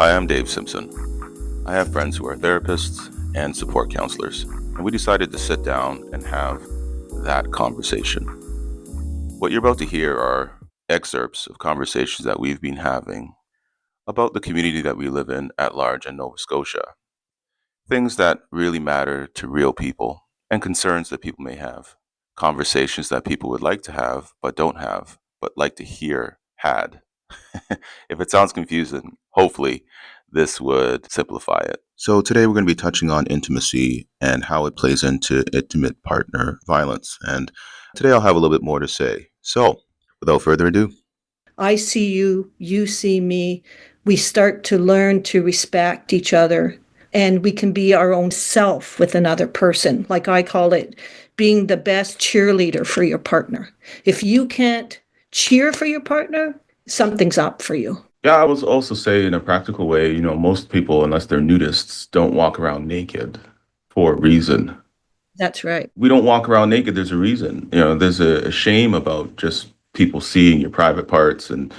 Hi, I'm Dave Simpson. I have friends who are therapists and support counselors, and we decided to sit down and have that conversation. What you're about to hear are excerpts of conversations that we've been having about the community that we live in at large in Nova Scotia. Things that really matter to real people and concerns that people may have. Conversations that people would like to have but don't have, but like to hear had. If it sounds confusing, hopefully this would simplify it. So, today we're going to be touching on intimacy and how it plays into intimate partner violence. And today I'll have a little bit more to say. So, without further ado, I see you, you see me. We start to learn to respect each other, and we can be our own self with another person. Like I call it being the best cheerleader for your partner. If you can't cheer for your partner, something's up for you. yeah, I was also say in a practical way, most people, unless they're nudists, don't walk around naked for a reason. That's right. We don't walk around naked. There's a reason. There's a shame about just people seeing your private parts and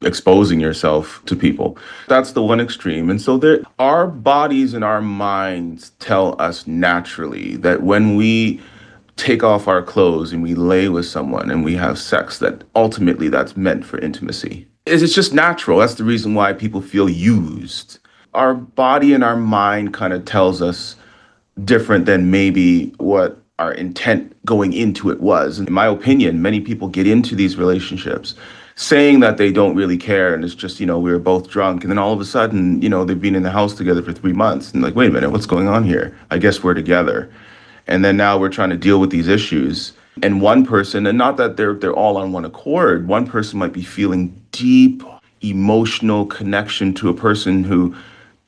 exposing yourself to people. That's the one extreme. And so there, our bodies and our minds tell us naturally that when we take off our clothes and we lay with someone and we have sex, that ultimately that's meant for intimacy. It's just natural. That's the reason why people feel used. Our body and our mind kind of tells us different than maybe what our intent going into it was. And in my opinion, many people get into these relationships saying that they don't really care and it's just, we were both drunk. And then all of a sudden, they've been in the house together for 3 months and like, wait a minute, what's going on here? I guess we're together. And then now we're trying to deal with these issues. And one person, and not that they're all on one accord, one person might be feeling deep emotional connection to a person who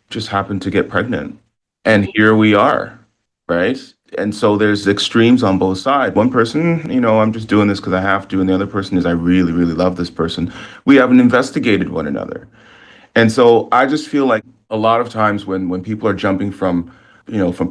just happened to get pregnant. And here we are, right? And so there's extremes on both sides. One person, I'm just doing this because I have to. And the other person is, I really, really love this person. We haven't investigated one another. And so I just feel like a lot of times when people are jumping from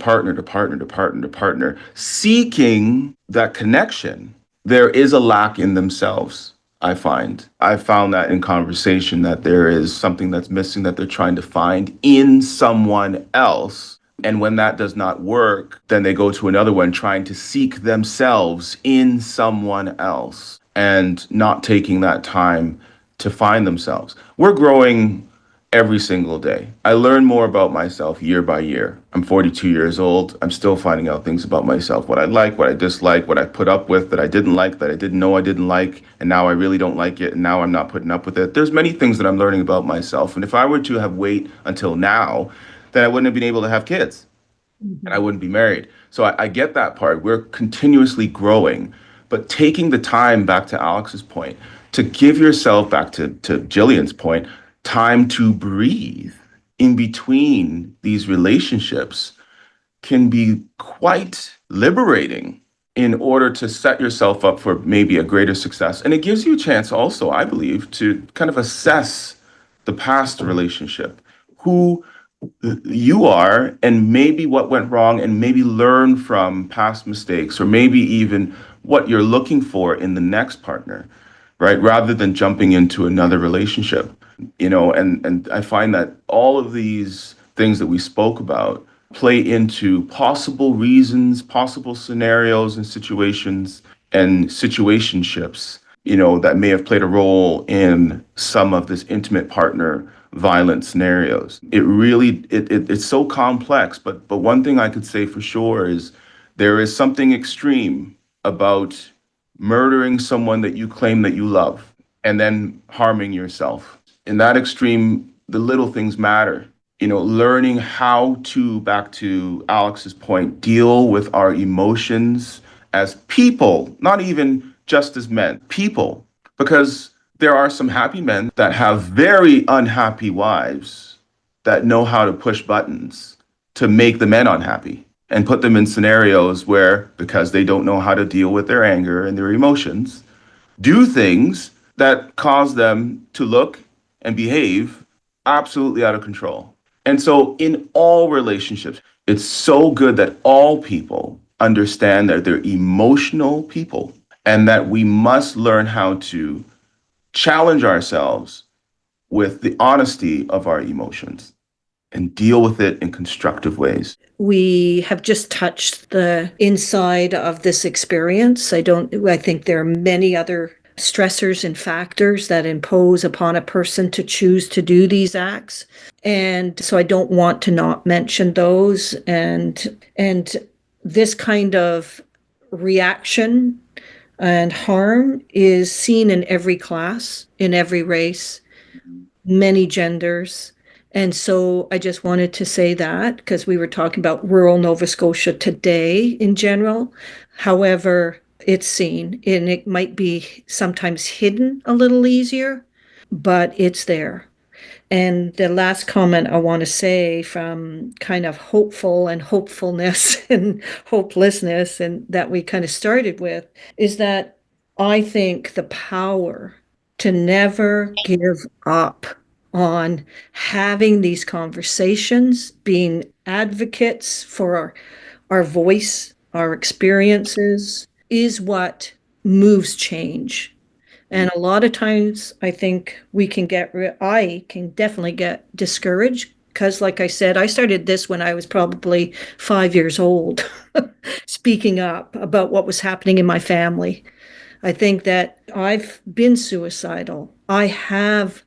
partner to partner to partner to partner, seeking that connection, there is a lack in themselves. I found that in conversation that there is something that's missing that they're trying to find in someone else. And when that does not work, then they go to another one trying to seek themselves in someone else and not taking that time to find themselves. We're growing every single day. I learn more about myself year by year. I'm 42 years old. I'm still finding out things about myself, what I like, what I dislike, what I put up with that I didn't like, that I didn't know I didn't like, and now I really don't like it, and now I'm not putting up with it. There's many things that I'm learning about myself, and if I were to have wait until now, then I wouldn't have been able to have kids and I Mhm. wouldn't be married. So I get that part. We're continuously growing, but taking the time, back to Alex's point, to give yourself, back to Jillian's point, time to breathe in between these relationships can be quite liberating in order to set yourself up for maybe a greater success. And it gives you a chance also, I believe, to kind of assess the past relationship, who you are, and maybe what went wrong, and maybe learn from past mistakes, or maybe even what you're looking for in the next partner, right? Rather than jumping into another relationship, and I find that all of these things that we spoke about play into possible reasons, possible scenarios and situations and situationships, that may have played a role in some of this intimate partner violent scenarios. It's so complex, but one thing I could say for sure is there is something extreme about murdering someone that you claim that you love and then harming yourself. In that extreme, the little things matter. Learning how to, back to Alex's point, deal with our emotions as people, not even just as men, people. Because there are some happy men that have very unhappy wives that know how to push buttons to make the men unhappy and put them in scenarios where, because they don't know how to deal with their anger and their emotions, do things that cause them to look and behave absolutely out of control. And so, in all relationships, it's so good that all people understand that they're emotional people and that we must learn how to challenge ourselves with the honesty of our emotions and deal with it in constructive ways. We have just touched the inside of this experience. I think there are many other stressors and factors that impose upon a person to choose to do these acts. And so I don't want to not mention those. And this kind of reaction and harm is seen in every class, in every race, many genders. And so I just wanted to say that because we were talking about rural Nova Scotia today in general. However, it's seen and it might be sometimes hidden a little easier, but it's there. And the last comment I want to say from kind of hopeful and hopefulness and hopelessness, and that we kind of started with, is that I think the power to never give up on having these conversations, being advocates for our voice, our experiences, is what moves change. And a lot of times I think I can definitely get discouraged because, like I said, I started this when I was probably 5 years old, speaking up about what was happening in my family. I think that I've been suicidal. I have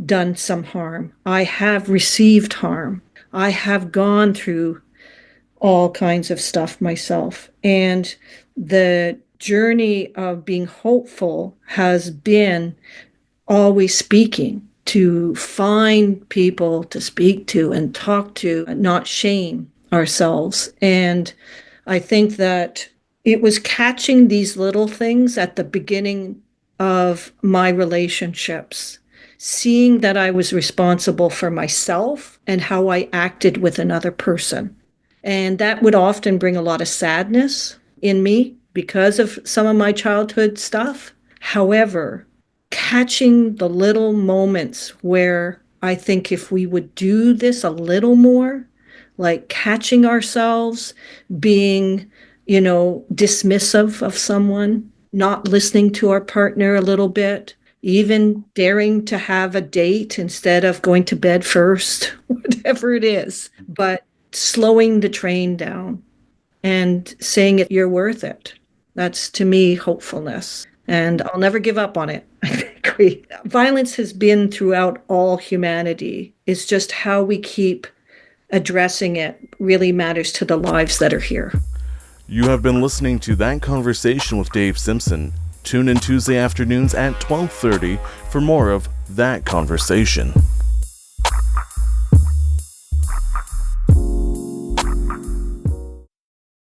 done some harm. I have received harm. I have gone through all kinds of stuff myself. And the journey of being hopeful has been always speaking, to find people to speak to and talk to, not shame ourselves. And I think that it was catching these little things at the beginning of my relationships, seeing that I was responsible for myself and how I acted with another person. And that would often bring a lot of sadness in me because of some of my childhood stuff. However, catching the little moments where I think if we would do this a little more, like catching ourselves being, dismissive of someone, not listening to our partner a little bit, even daring to have a date instead of going to bed first, whatever it is, but slowing the train down and saying it, you're worth it. That's to me hopefulness. And I'll never give up on it. I think violence has been throughout all humanity. It's just how we keep addressing it really matters to the lives that are here. You have been listening to That Conversation with Dave Simpson. Tune in Tuesday afternoons at 12:30 for more of That Conversation.